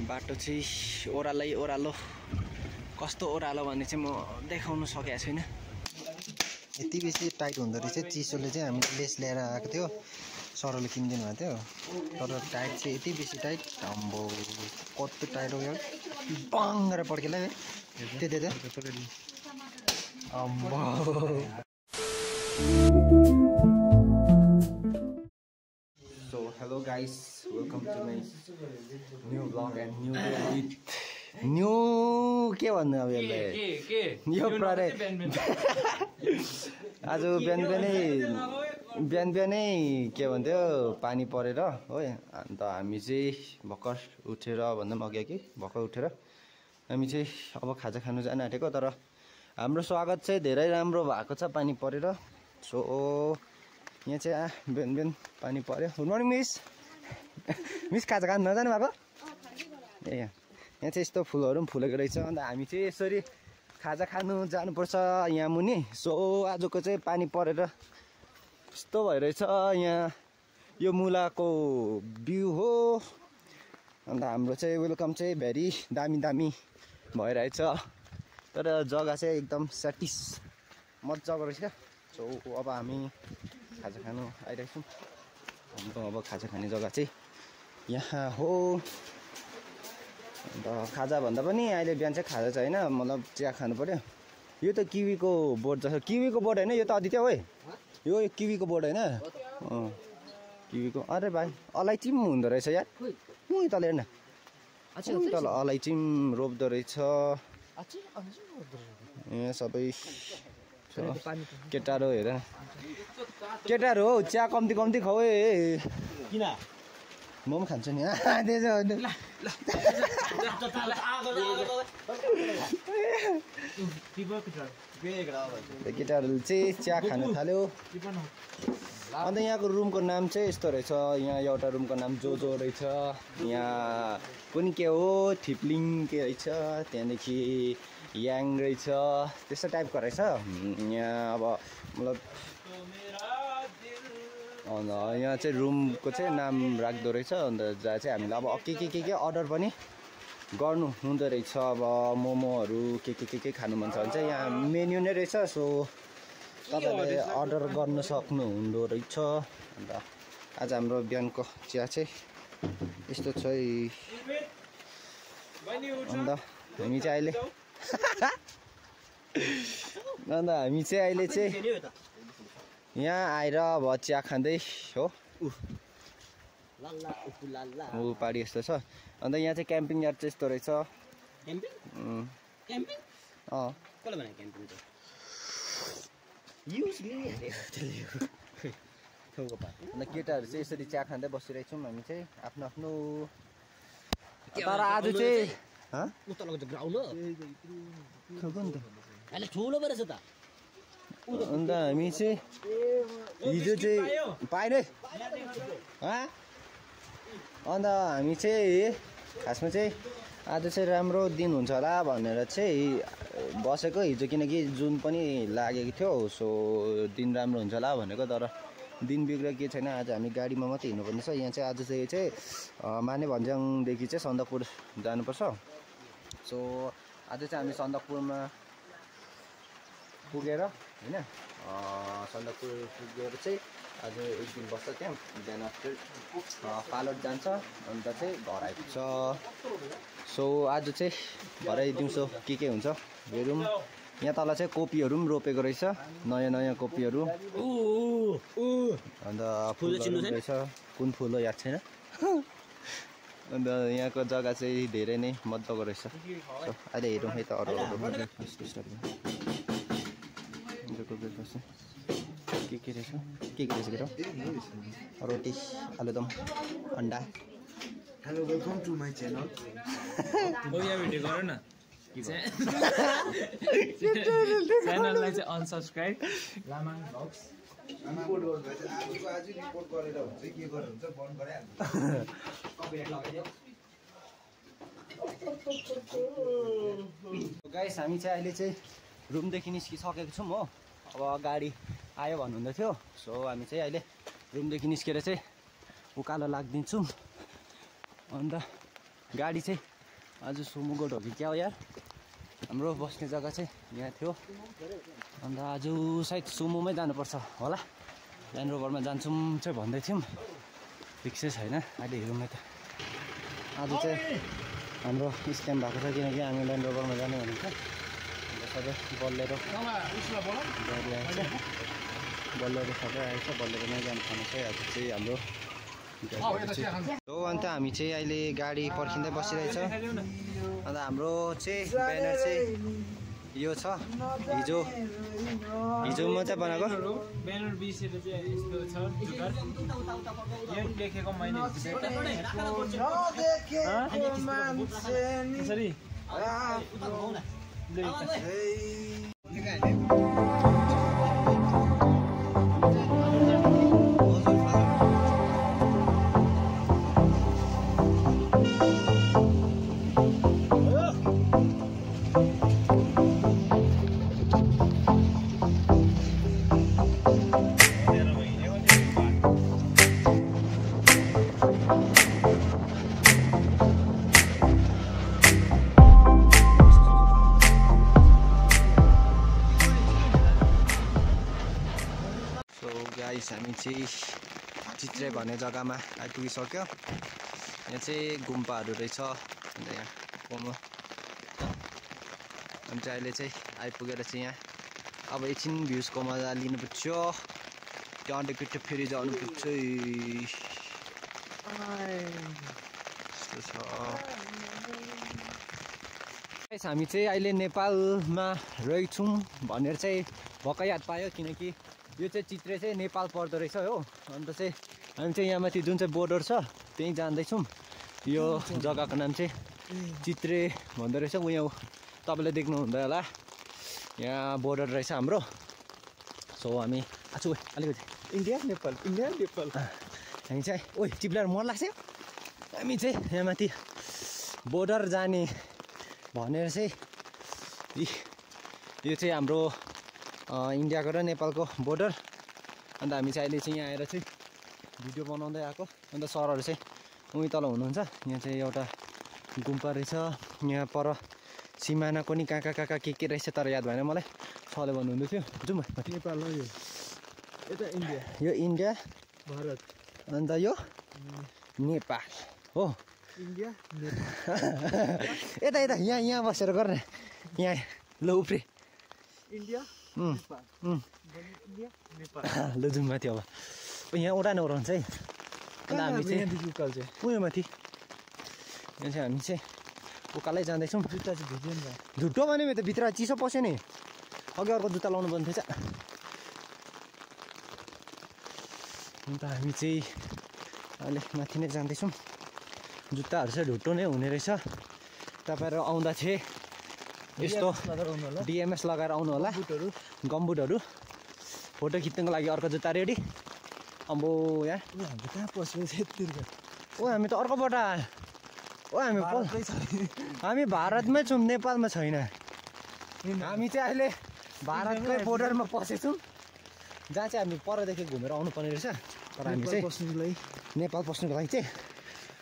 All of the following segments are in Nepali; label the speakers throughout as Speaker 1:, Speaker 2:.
Speaker 1: बाटो चाहिँ ओह्रालै ओह्रालो कस्तो ओह्रालो भन्ने चाहिँ म देखाउन सकेको छैन।
Speaker 2: यति बेसी टाइट हुँदो रहेछ चिसोले चाहिँ हामीले लेस ल्याएर आएको थियो सरले किनिदिनु भएको थियो तर टाइट चाहिँ यति बेसी टाइट अम्बो कस्तो टाइट हो यार बङ गरेर पड्केला है त्यो अम्बो।
Speaker 1: So hello guys, welcome to my new vlog and new day with new के भन्नु अब यसलाई यो प्रडक्ट आज बिहान बिहानै के भन्थ्यो पानी परेर हो अन्त हामी चाहिँ भर्खर उठेर भन्दा पनि अघि भर्खर उठेर हामी चाहिँ अब खाजा खानु जान आँटेको तर हाम्रो स्वागत चाहिँ धेरै राम्रो भएको छ पानी परेर। सो यहाँ चाहिँ बिहान बिहान पानी पर्यो। Good morning miss. मिस खाजा खानु नजानु भएको ए यहाँ चाहिँ यस्तो फुलहरू पनि फुलेको रहेछ अन्त हामी चाहिँ यसरी खाजा खानु जानुपर्छ यहाँ मुनि। सो आजको चाहिँ पानी परेर यस्तो भइरहेछ यहाँ यो मुलाको भ्यू हो अन्त हाम्रो चाहिँ वेलकम चाहिँ भेरी दामी दामी भइरहेछ तर जग्गा चाहिँ एकदम स्याटिस मजाको रहेछ। सो अब हामी खाजा खानु आइरहेको छौँ। हाम्रो अब खाजा खाने जग्गा चाहिँ यहाँ हो अन्त खाजा भन्दा पनि अहिले बिहान चाहिँ खाजा चाहिँ होइन मतलब चिया खानु पर्यो। यो त किवीको बोट जस्तो किवीको बोट होइन यो त आदित्य हो यो किवीको बोट होइन किवीको। अरे भाइ अलैँची पनि हुँदो रहेछ यार उही तल हेर्न तल अलैँची पनि रोप्दो रहेछ यहाँ सबै केटाहरू हेर केटाहरू हौ चिया कम्ती कम्ती खाऊ है किन म पनि खान्छु नि केटाहरूले चाहिँ चिया खानु थाल्यो। अन्त यहाँको रुमको नाम चाहिँ यस्तो रहेछ यहाँ एउटा रुमको नाम जो रहेछ यहाँ पनि के हो थिप्लिङ के रहेछ त्यहाँदेखि याङ रहेछ त्यस्तो टाइपको रहेछ यहाँ अब मतलब अन्त यहाँ चाहिँ रुमको चाहिँ नाम राख्दो रहेछ अन्त जहाँ चाहिँ हामीले अब के अर्डर पनि गर्नु हुँदो रहेछ। अब मोमोहरू के खानु मन छ भने चाहिँ यहाँ मेन्यु नै रहेछ। सो तपाईँले अर्डर गर्न सक्नु हुँदो रहेछ। अन्त आज हाम्रो बिहानको चिया चाहिँ यस्तो छ है। अन्त हामी चाहिँ अहिले चाहिँ यहाँ आएर अब चिया खाँदै हो ऊ पाडी यस्तो छ। अन्त यहाँ चाहिँ क्याम्पिङ यार्ड चाहिँ यस्तो रहेछ। अन्त केटाहरू चाहिँ यसरी चिया खाँदै बसिरहेको छौँ हामी चाहिँ आफ्नो आफ्नो। तर आज चाहिँ अन्त हामी चाहिँ हिजो चाहिँ पाएन अन्त हामी चाहिँ खासमा चाहिँ आज चाहिँ राम्रो दिन हुन्छ होला भनेर चाहिँ बसेको हिजो किनकि जुन पनि लागेको थियो। सो दिन राम्रो हुन्छ होला भनेको तर दिन बिग्रियो के छैन। आज हामी गाडीमा मात्रै हिँड्नुपर्ने छ। यहाँ चाहिँ आज चाहिँ माने भन्ज्याङदेखि चाहिँ सन्दकपुर जानुपर्छ। सो आज चाहिँ हामी सन्दकपुरमा पुगेर होइन सन्दकपुर पुगेर चाहिँ आज एक दिन बस्छ त्यहाँ बिहान आफ्टर फालुट जान्छ अन्त चाहिँ घर आइपुग्छ। सो आज चाहिँ भरे दिउँसो के हुन्छ हेरौँ। यहाँ तल चाहिँ कोपीहरू पनि रोपेको रहेछ नयाँ कोपीहरू अन्त फुल रहेछ कुन फुल हो याद छैन। अन्त यहाँको जग्गा चाहिँ धेरै नै मजाको रहेछ। सो अहिले हेरौँ है त अरू के रहेछ केटा रोटी आलुदम अन्डा।
Speaker 2: Hello welcome to my channel.
Speaker 3: Video गर न च्यानललाई चाहिँ अनसब्सक्राइब लामा भ्लग्स रिपोर्ट गर्नुहुन्छ आज रिपोर्ट गरेर हुन्छ के गरेर हुन्छ बन्द गराइहाल्नु कपिराइट लगाइदियो।
Speaker 1: गाइस हामी चाहिँ अहिले चाहिँ रुमदेखि निस्किसकेको छौँ हो अब गाडी आयो भन्नुहुँदै थियो। सो हामी चाहिँ अहिले रुमदेखि निस्केर चाहिँ उकालो लाग्दिन्छौँ। अन्त गाडी चाहिँ आज सुमो गोठ हो कि क्या हो यार, हाम्रो बस्ने जग्गा चाहिँ यहाँ थियो। अन्त आज सायद सुमोमै जानुपर्छ होला, ल्यान्ड रोभरमा जान्छौँ चाहिँ भन्दै थियौँ, फिक्सै छैन। अहिले हेरौँ त। आज चाहिँ हाम्रो स्क्याम भएको छ, किनकि हामी ल्यान्ड रोभरमा जाने भनेको छ। अन्त सबै बल्लेरो गाडी आएछ, बल्लेरो सबै आएछ, बल्लेरोमै जानु पर्ने चाहिँ आज चाहिँ हाम्रो। हो अन्त हामी चाहिँ अहिले गाडी पर्खिँदै बसिरहेछ। अन्त हाम्रो चाहिँ ब्यानर चाहिँ यो छ, हिजो म चाहिँ बनाएको
Speaker 3: ब्यानर बिर्सेर चाहिँ यस्तो छ जुगाड। यो लेखेको मैले सरी
Speaker 1: हामी चाहिँ चित्रे भन्ने जग्गामा आइपुगिसक्यो। यहाँ चाहिँ गुम्पाहरू रहेछ। अन्त यहाँ कोमो हामी चाहिँ अहिले चाहिँ आइपुगेर चाहिँ यहाँ अब एकछिन भ्युजको मजा लिनुपर्छ, त्यहाँदेखि फेरि जानुपर्छ। यस्तो छ। हामी चाहिँ अहिले नेपालमा रहेछौँ भनेर चाहिँ भक्कै याद पायो, किनकि यो चाहिँ चित्रे चाहिँ नेपाल पर्दो रहेछ हो। अन्त चाहिँ हामी चाहिँ यहाँ माथि जुन चाहिँ बोर्डर छ त्यहीँ जाँदैछौँ। यो जग्गाको नाम चाहिँ चित्रे भन्दो रहेछ। यहाँ तपाईँले देख्नु हुँदै होला, यहाँ बोर्डर रहेछ हाम्रो। सो हामी आछु अलिकति इन्डिया नेपाल हामी चाहिँ ओइ चिप्लाएर मन लाग्छ। हामी चाहिँ यहाँ माथि बोर्डर जाने भनेर चाहिँ यो चाहिँ हाम्रो इन्डियाको र नेपालको बोर्डर। अन्त हामी चाहिँ अहिले चाहिँ यहाँ आएर चाहिँ भिडियो बनाउँदै आएको। अन्त सरहरू चाहिँ उहीँ तल हुनुहुन्छ। यहाँ चाहिँ एउटा गुम्पा रहेछ, यहाँ पर सिमानाको नि कहाँ कहाँ के रहेछ तर याद भएन मलाई। सरले भन्नुहुँदै थियो जाउँ
Speaker 3: नेपाल हो, यता इन्डिया,
Speaker 1: यो इन्डिया
Speaker 3: भारत,
Speaker 1: अन्त यो नेपाल हो।
Speaker 3: इन्डिया
Speaker 1: यता यहाँ बसेर गर्ने यहाँ ल उफ्रे
Speaker 3: इन्डिया
Speaker 1: ल जाउँ माथि। अब यहाँ उडान ओराउँछ है। अन्त हामी चाहिँ
Speaker 3: उकाल चाहिँ
Speaker 1: उयो माथि यहाँ चाहिँ हामी चाहिँ उकालै जाँदैछौँ।
Speaker 3: जुत्ता चाहिँ भिज्यो नि त,
Speaker 1: झुट्टो भने मेरो त भित्र चिसो पस्यो नि, अघि अर्को जुत्ता लाउनु पर्ने थिएछ। अन्त हामी चाहिँ अहिले माथि नै जाँदैछौँ। जुत्ताहरू चाहिँ ढुट्टो नै हुने रहेछ। तपाईँहरू आउँदा चाहिँ यस्तो डिएमएस लगाएर आउनु होला, गम्बुटहरू। फोटो खिच्नुको लागि अर्को जुत्ता रेडी। अम्बो यहाँ
Speaker 3: कहाँ पस्यो यतिको?
Speaker 1: ओ हामी त अर्कोबाट आयो। ओ हामी भारतमै छौँ, नेपालमा छैन। हामी चाहिँ अहिले भारतकै बोर्डरमा पसेछौँ, जहाँ चाहिँ हामी परदेखि घुमेर आउनुपर्ने रहेछ। तर हामी चाहिँ नेपाल पस्नुको लागि चाहिँ,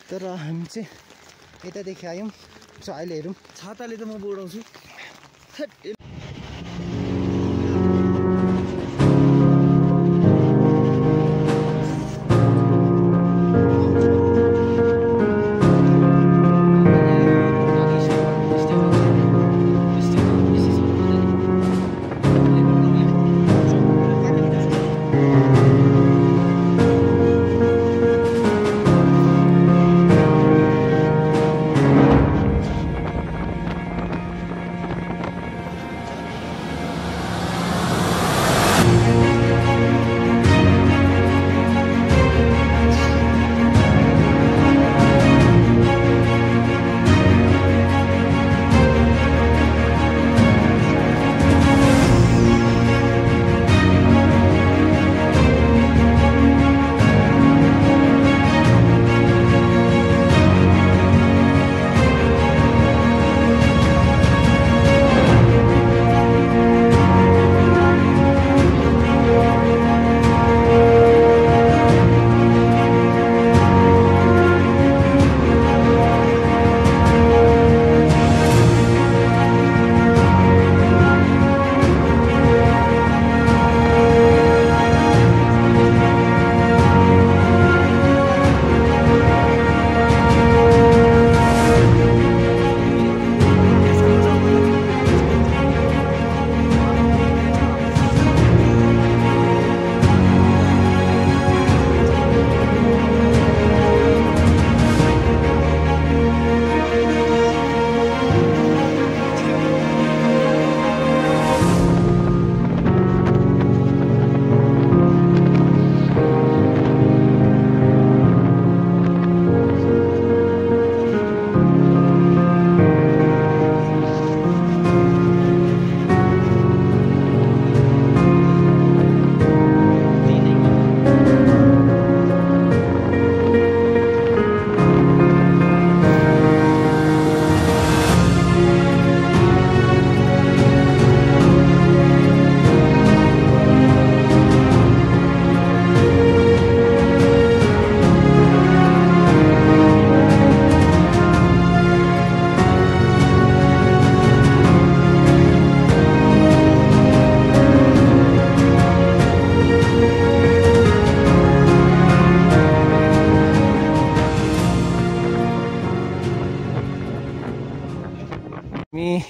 Speaker 1: तर हामी चाहिँ यतादेखि आयौँ। सो अहिले हेरौँ।
Speaker 3: छाताले त म बोडाउँछु।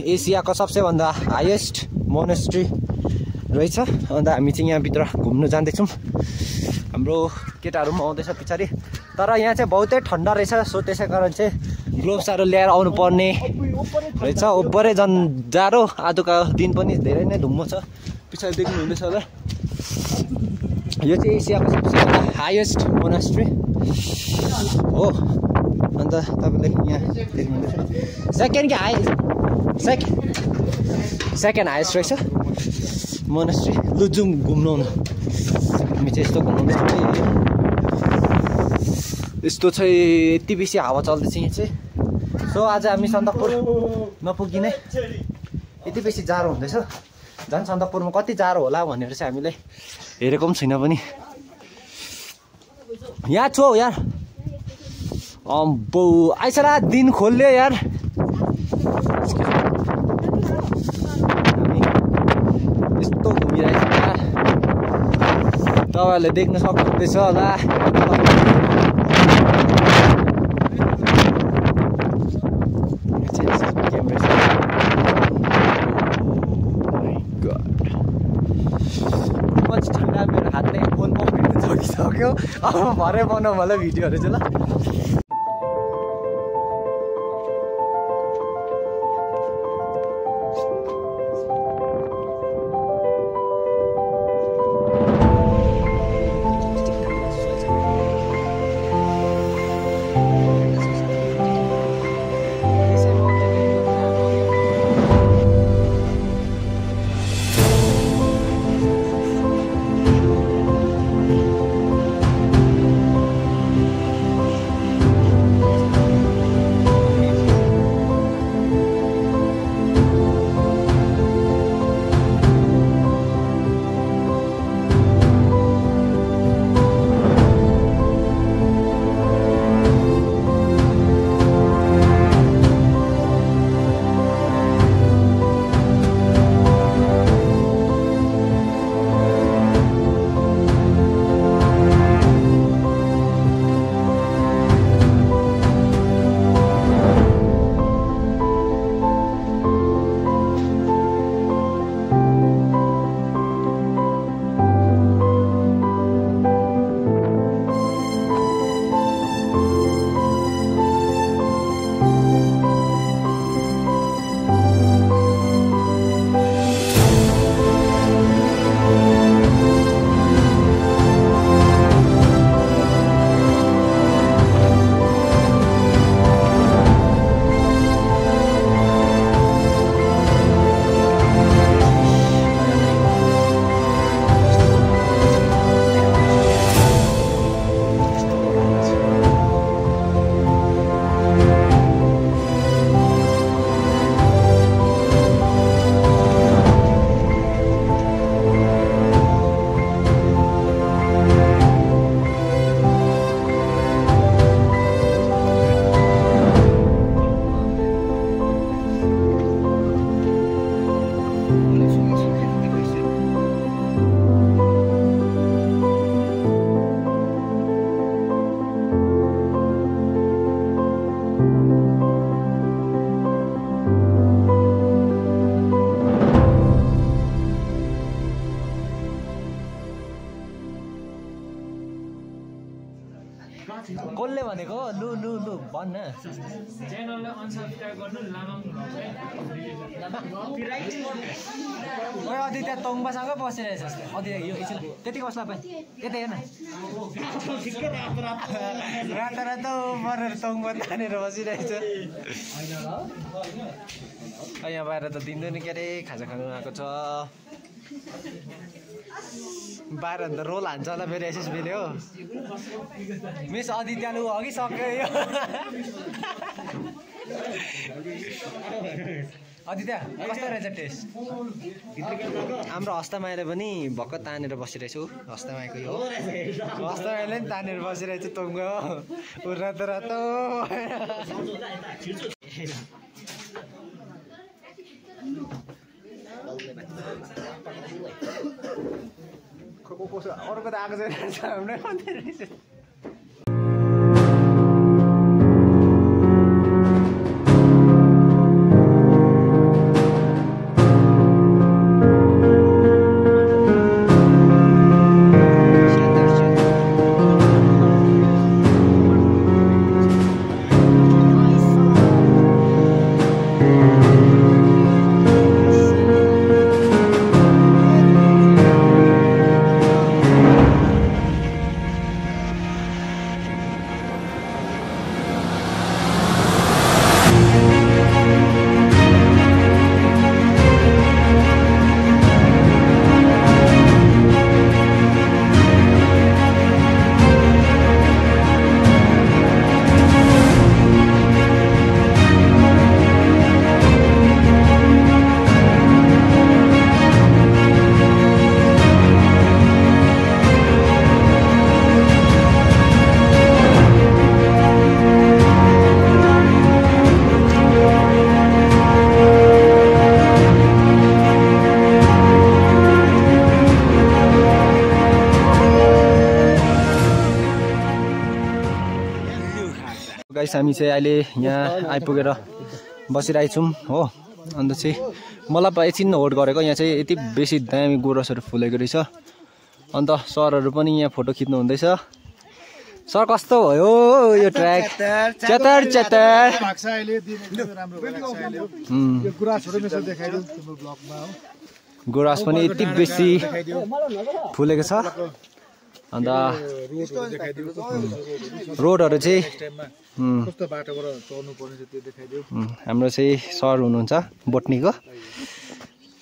Speaker 1: एसियाको सबसे भन्दा हाइएस्ट मोनेस्ट्री रहेछ। अन्त हामी चाहिँ यहाँभित्र घुम्नु जाँदैछौँ। हाम्रो केटाहरू पनि आउँदैछ पछाडि। तर यहाँ चाहिँ बहुतै ठन्डा रहेछ, सो त्यसै कारण चाहिँ ग्लोभ्सहरू ल्याएर आउनु पर्ने रहेछ। ओभरै झन् जाडो, आजको दिन पनि धेरै नै धुम्म छ, पछाडि देख्नु हुँदैछ होला। यो चाहिँ एसियाको सबसे हाइएस्ट मोनास्ट्री हो। अन्त तपाईँले यहाँ देख्नुहुँदैछ सेकेन्ड हाइएस्ट रहेछ मोनास्ट्री। लुजुम घुम्नु आउनु, हामी चाहिँ यस्तो घुमाउँदैछौँ। यस्तो चाहिँ यति बेसी हावा चल्दैछ यहाँ चाहिँ। सो आज हामी सन्दकपुर नपुगी नै यति बेसी जाडो हुँदैछ। झन् सन्दकपुरमा कति जाडो होला भनेर चाहिँ हामीले हेरेको पनि छैन पनि। यहाँ छु यार, अम्बो आइसरा दिन खोल्यो यार। यस्तो घुमिरहेछ यार, तपाईँहरूले देख्न सक्नुहुँदैछ होला। ठन्डा मेरो हातले फोन पक्रिनु सकिसक्यो। अब भरे बनाऊ मलाई भिडियोहरू चाहिँ ल। कसले भनेको लु लु लु भन्न
Speaker 3: च्यानललाई अनसब्स्क्राइब गर्नु लामाङ
Speaker 1: ओए अदित्य तोङबासँग बसिरहेछ अदित्य यो एकछिन त्यति कसला पाए यतै हेर्न रात रात मरेर तोङबा तानेर बसिरहेछ यहाँ बाहिर त दिँदैन के अरे खाजा खानु आएको छ बाहिर अन्त रोल हान्छ होला फेरि एसएसबीले हो मिस अदित्यालु अघि सक्यो यो अदित्य कस्तो रहेछ टेस्ट हाम्रो हस्तमायाले पनि भक्क तानेर बसिरहेछु हस्तमायाको यो हस्तमायाले पनि तानेर बसिरहेछ तोङ्ग हो रातो रातो कसो अर्को त आएको छैन हाम्रै मात्रै रहेछ गाइस हामी चाहिँ अहिले यहाँ आइपुगेर बसिरहेछौँ हो। अन्त चाहिँ मलाई एकछिन होल्ड गरेको यहाँ चाहिँ यति बेसी दामी गोरसहरू फुलेको रहेछ। अन्त सरहरू पनि यहाँ फोटो खिच्नु हुँदैछ। सर कस्तो भयो यो ट्र्याक? चतर चतर गुराँस पनि यति बेसी फुलेको छ। अन्त रोडहरू चाहिँ हाम्रो चाहिँ सर हुनुहुन्छ बोटनीको।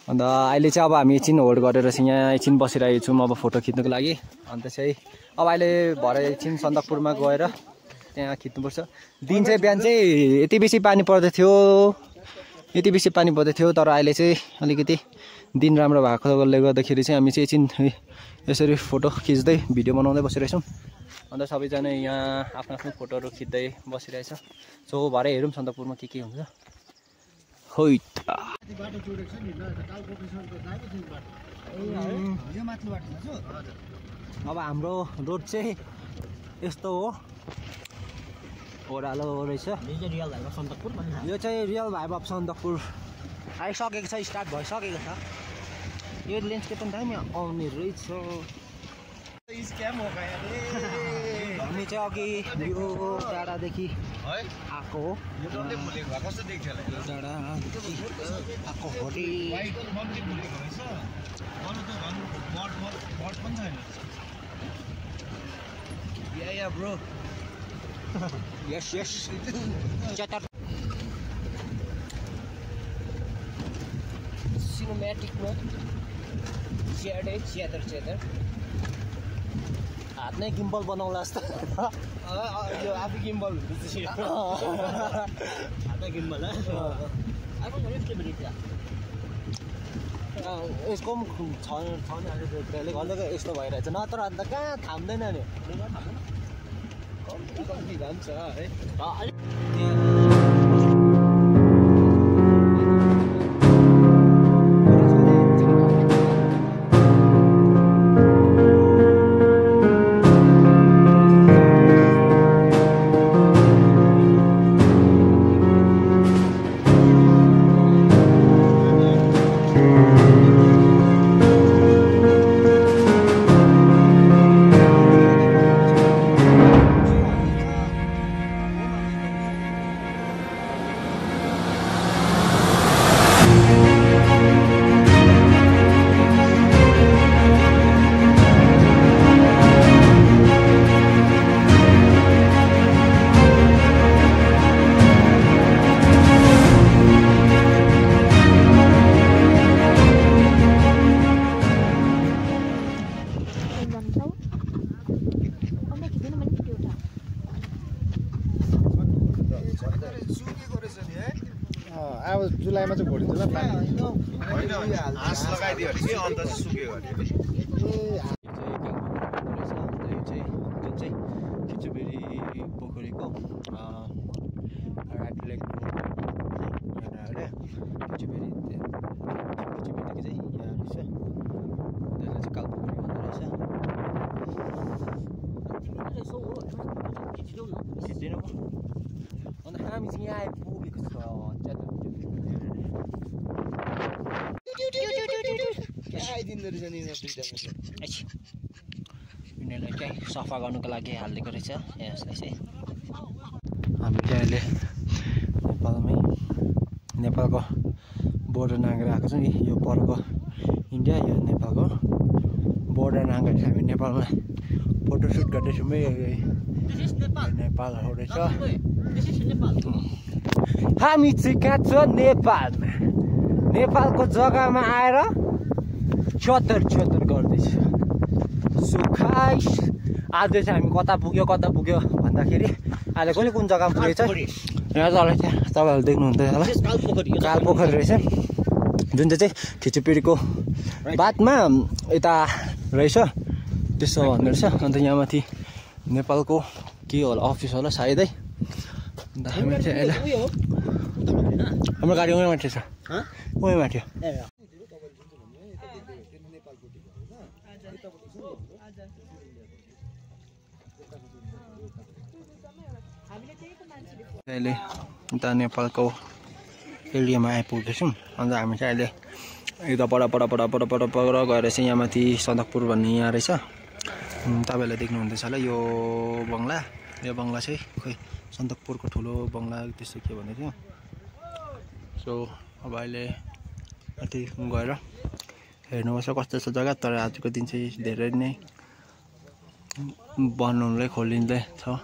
Speaker 1: अन्त अहिले चाहिँ अब हामी एकछिन होल्ड गरेर चाहिँ यहाँ एकछिन बसिरहेको छौँ अब फोटो खिच्नुको लागि। अन्त चाहिँ अब अहिले भरे एकछिन सन्दकपुरमा गएर त्यहाँ खिच्नुपर्छ। दिन चाहिँ बिहान चाहिँ यति बेसी पानी पर्दै थियो तर अहिले चाहिँ अलिकति दिन राम्रो भएकोले गर्दाखेरि चाहिँ हामी चाहिँ एकछिन यसरी फोटो खिच्दै भिडियो बनाउँदै बसिरहेछौँ। अन्त सबैजना यहाँ आफ्नो आफ्नो फोटोहरू खिच्दै बसिरहेछ। सो भरे हेरौँ सन्दकपुरमा के हुन्छ। होइ अब हाम्रो रोड चाहिँ यस्तो हो, ओह्रालो रहेछ। यो चाहिँ रियल भाइब अफ सन्दकपुर आइसकेको छ, स्टार्ट भइसकेको छ। यो लेन्डस्केप पनि दामी आउने रहेछ। हामी चाहिँ अघि यो डाँडादेखि आएको हो। आएको हो ब्रो। यस यस सिनेमेटिकमा च्यादर हात नै गिम्बल बनाउला जस्तो। यो आफै गिम्बल हुन्छ हातै गिम्बल यसको पनि छ नि अहिले घन्टाको यस्तो भइरहेछ नत्र अन्त कहाँ थाम्दैन नि कम्ती जान्छ है।
Speaker 2: अब जुलाईमा चाहिँ घोडिन्छ ल पानी
Speaker 4: हाँस लगाइदियो अरे कि अन्त सुक्यो अरे।
Speaker 1: जुन चाहिँ खिचुबेरी पोखरीको राइट लेग खिचुबेरीदेखि चाहिँ यहाँ रहेछ। त्यसलाई चाहिँ कालपोखरी भन्दो रहेछ। खिच्दिनँ म। अन्त हामी चाहिँ यहाँ आइपुगेको छ। आइदिँदो रहेछ नि यिनीहरूलाई चाहिँ सफा गर्नुको लागि हालिदिएको रहेछ यसलाई चाहिँ। हामी चाहिँ अहिले नेपालको बोर्डर नागेर आएको छौँ। यो परको इन्डिया, यो नेपालको बोर्डर नागेर हामी नेपालमा फोटोसुट गर्दैछौँ। नेपाल हो रहेछ। हामी चाहिँ कहाँ छ नेपालमा, नेपालको जग्गामा आएर चतर गर्दैछ। सो गाइस आज चाहिँ हामी कता पुग्यो भन्दाखेरि अहिले कुन जग्गामा पुगेछ यहाँ तल चाहिँ तपाईँहरूले देख्नुहुँदैछ होला कालपोखरी रहेछ। जुन चाहिँ खिचुपेडीको बादमा यता रहेछ त्यसो भन्ने रहेछ। अन्त यहाँ माथि नेपालको के होला अफिस होला सायदै। अन्त हामी चाहिँ अहिले हाम्रो गाडी उहीँ माथि छ, उहीँ माथि।
Speaker 2: अहिले उता नेपालको एरियामा आइपुगेको छौँ। अन्त हामी चाहिँ अहिले यता पर गएर चाहिँ यहाँ माथि सन्दकपुर भन्ने यहाँ रहेछ। तपाईँहरूले देख्नुहुँदैछ होला यो बङ्गला चाहिँ खोइ सन्दकपुरको ठुलो बङ्गला त्यस्तो के भन्दै थियो। सो अब अहिले माथि गएर हेर्नुपर्छ कस्तो छ जग्गा। तर आजको दिन चाहिँ धेरै नै बन्द हुनुलाई खोलिँदै छ।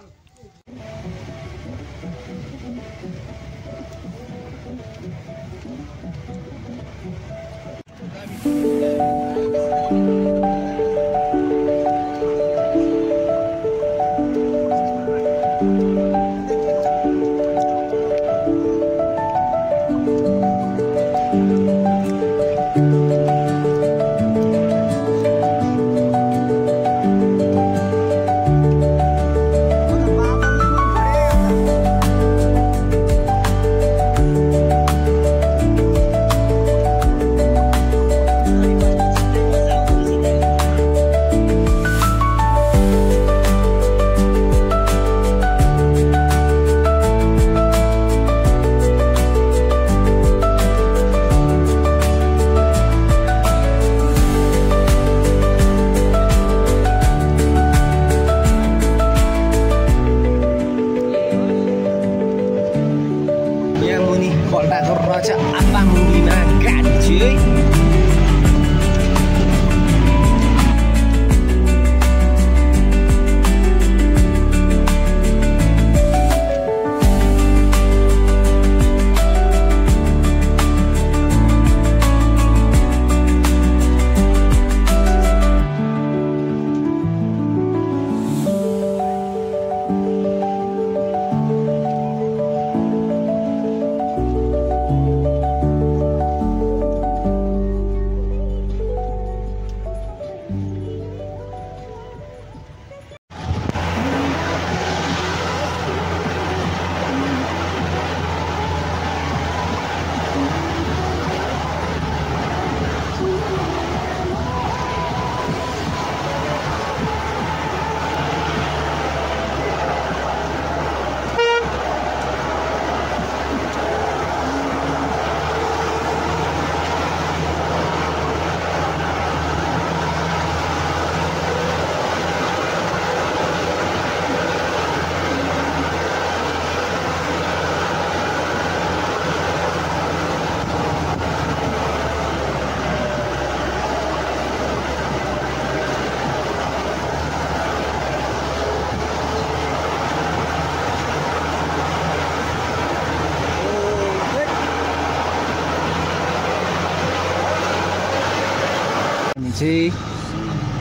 Speaker 2: चाहिँ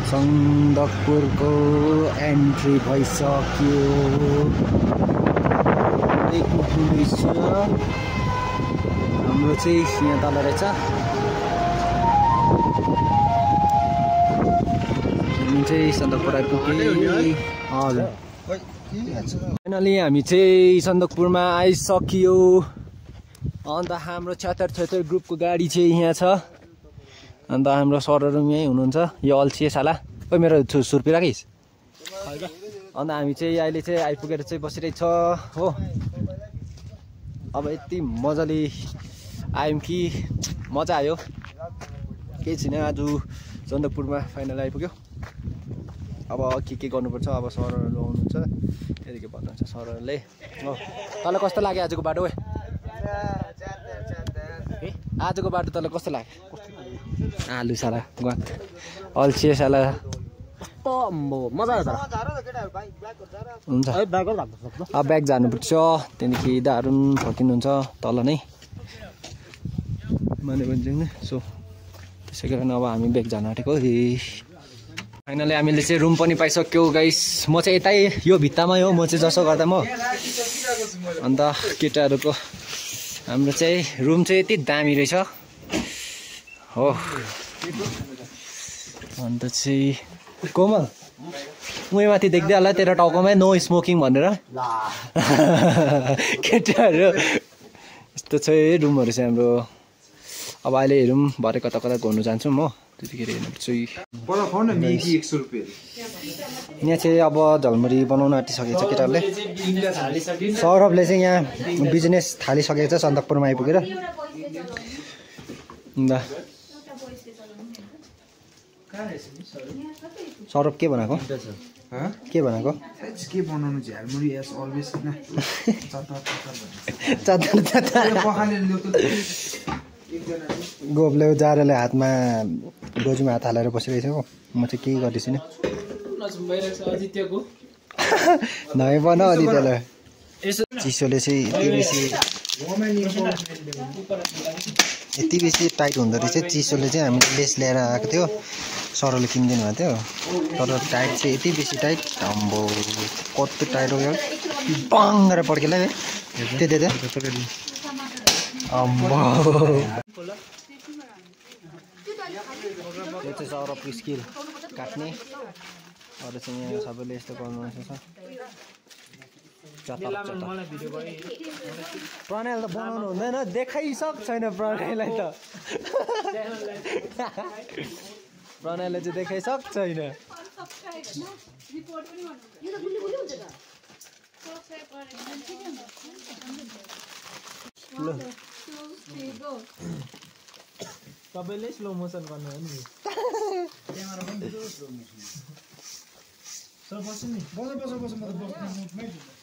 Speaker 2: सन्दकपुरको एन्ट्री भइसक्यो। हाम्रो चाहिँ यहाँ तल रहेछ। हामी चाहिँ सन्दकपुर आइपुग्यो। हजुर फाइनली हामी चाहिँ सन्दकपुरमा आइसक्यो। अन्त हाम्रो 76 ग्रुपको गाडी चाहिँ यहाँ छ। अन्त हाम्रो सरहरू यहीँ हुनुहुन्छ। यो अल्छे साला ओ मेरो सुर्पी राखिस्। अन्त हामी चाहिँ अहिले चाहिँ आइपुगेर चाहिँ बसिरहेछ हो। अब यति मजाले आयौँ कि मजा आयो। केही छैन, आज सन्दकपुरमा फाइनल आइपुग्यो। अब के गर्नुपर्छ अब सरहरू आउनुहुन्छ यति के भन्नुहुन्छ सरहरूले हो। तँलाई कस्तो लाग्यो आजको बाटो? आजको बाटो तँलाई कस्तो लाग्यो? आलु साला अल्छे साला
Speaker 3: मजा आयो।
Speaker 2: हुन्छ अब ब्याग जानुपर्छ। त्यहाँदेखि दारुन फर्किनुहुन्छ तल नै माने भन्छौँ। सो त्यसै कारण अब हामी ब्याग जान आँटेको। फाइनली हामीले चाहिँ रुम पनि पाइसक्यो गाइस। म चाहिँ यतै यो भित्तामै हो। म चाहिँ जसो गर्दा म अन्त केटाहरूको हाम्रो चाहिँ रुम चाहिँ यति दामी रहेछ हो। अन्त चाहिँ कोमल उयो माथि देख्दै होला तेरो टाउकोमै नो स्मोकिङ भनेर। केटाहरू यस्तो छ रुमहरू चाहिँ हाम्रो।
Speaker 1: अब अहिले हेरौँ भरे कता कता घुम्नु जान्छौँ हो त्यतिखेर हेर्नुपर्छ। यहाँ चाहिँ अब झलमुरी बनाउन आँटिसकेको छ केटाहरूले। सौरभले चाहिँ यहाँ बिजनेस थालिसकेको छ सन्दकपुरमा आइपुगेर। सौरभ के बनाएको के बनाएको
Speaker 3: के बनाउनु झ्यालमुरी एज अलवेज हैन
Speaker 1: गोपले जाराले हातमा गोजुमा हात हालेर बसिरहेछ हो। म चाहिँ केही गर्दैछु नि नयाँ बना अदित्यलाई चिसोले चाहिँ यति बेसी टाइट हुँदो रहेछ चिसोले चाहिँ हामीले लेस ल्याएर आएको थियो सरले किनिदिनु भएको थियो तर टाइट चाहिँ यति बेसी टाइट अम्बो कस्तो टाइट हो यार बङ गरेर पड्केला है त्यो अम्बो यो चाहिँ सौरभको स्किल काट्ने अरू चाहिँ यहाँ सबैले यस्तो गर्नुहुन्छ प्रणयले त बनाउनु हुँदैन देखाइसक छैन प्रणयलाई त प्रणयले चाहिँ देखाइसक छैन
Speaker 3: सबैले स्लो मोसन गर्नु हो नि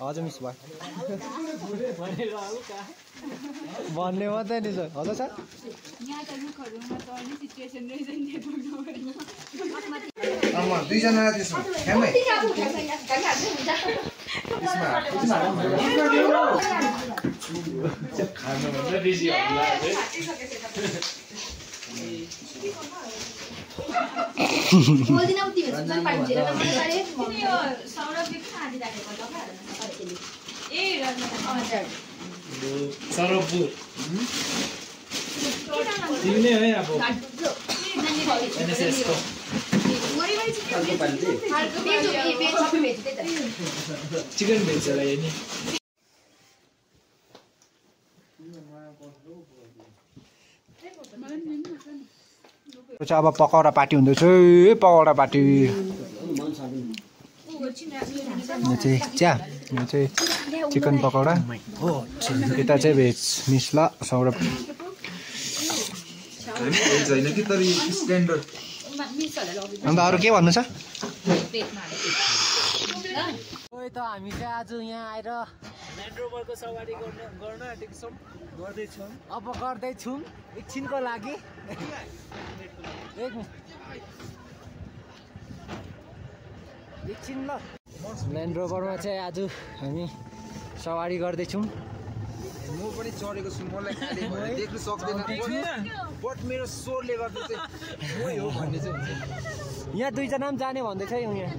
Speaker 1: हजुर मिस भयो भन्ने मात्रै नि सर हजुर सर
Speaker 4: दुईजना त्यसमा ख्यामै
Speaker 3: खानुभन्दा बेसी होला तिमी है अब चिकन भेज होला नि
Speaker 1: अब पकौडा पार्टी हुँदैछ पकौडा पार्टी यो चाहिँ चिया यो चाहिँ चिकन पकौडा यता चाहिँ भेज मिस्ला सौरभ अन्त अरू के भन्नु छ त हामी चाहिँ आज यहाँ आएर
Speaker 3: ल्यान्ड रोभरको सवारी गर्न आँटेको गर्दैछौँ
Speaker 1: अब गर्दैछौँ एकछिनको लागि एकछिन ल ल्यान्ड रोभरमा चाहिँ आज हामी सवारी गर्दैछौँ
Speaker 4: म पनि चढेको छु मलाई खाली भएर देख्न सक्दैन बट मेरो स्वरले गर्दा चाहिँ मै हो भन्ने चाहिँ हुन्छ
Speaker 1: यहाँ दुईजना पनि जाने भन्दैछ यहाँ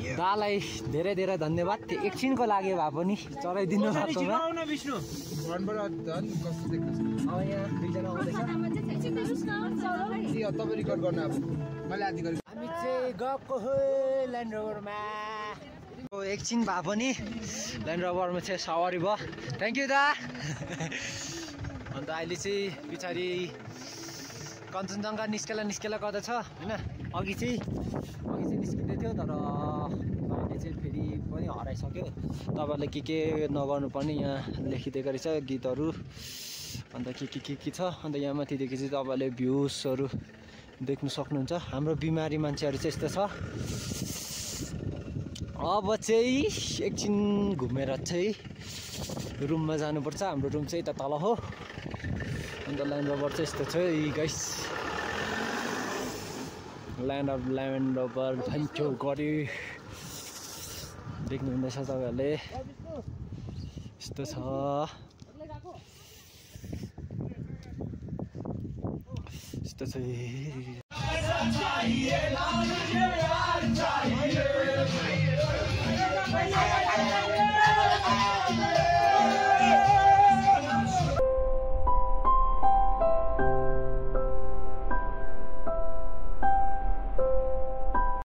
Speaker 1: दालाई धेरै धेरै धन्यवाद त्यो एकछिनको लागि भए पनि चढाइदिनु भएकोमा
Speaker 3: विष्णु
Speaker 4: घरबाट झन् कस्तो देख्दैछ
Speaker 1: अब यहाँ दुईजना आउँदैछ
Speaker 4: तपाईँ रिकर्ड गर्नु अब मैले आदि गरेँ
Speaker 1: हामी चाहिँ गएको हो ल्यान्ड रोभरमा एकछिन भए पनि ल्यान्ड रोभरमा चाहिँ सवारी भयो थ्याङ्क यू दा अन्त अहिले चाहिँ पछाडि कञ्चनजङ्घा निस्केला गर्दैछ होइन अघि चाहिँ निस्किँदै थियो तर अहिले चाहिँ फेरि पनि हराइसक्यो तपाईँहरूले के नगर्नुपर्ने यहाँ लेखिदिएको रहेछ गीतहरू अन्त के छ अन्त यहाँ माथिदेखि चाहिँ तपाईँहरूले भ्युजहरू देख्नु सक्नुहुन्छ हाम्रो बिमारी मान्छेहरू चाहिँ यस्तो छ अब चाहिँ एकछिन घुमेर चाहिँ रुममा जानुपर्छ हाम्रो रुम चाहिँ यता तल हो अन्त ल्यान्ड रोभर चाहिँ यस्तो छ गाइस ल्यान्ड रोभर भन्थ्यो गरी देख्नुहुँदैछ तपाईँहरूले यस्तो छ यस्तो चाहिँ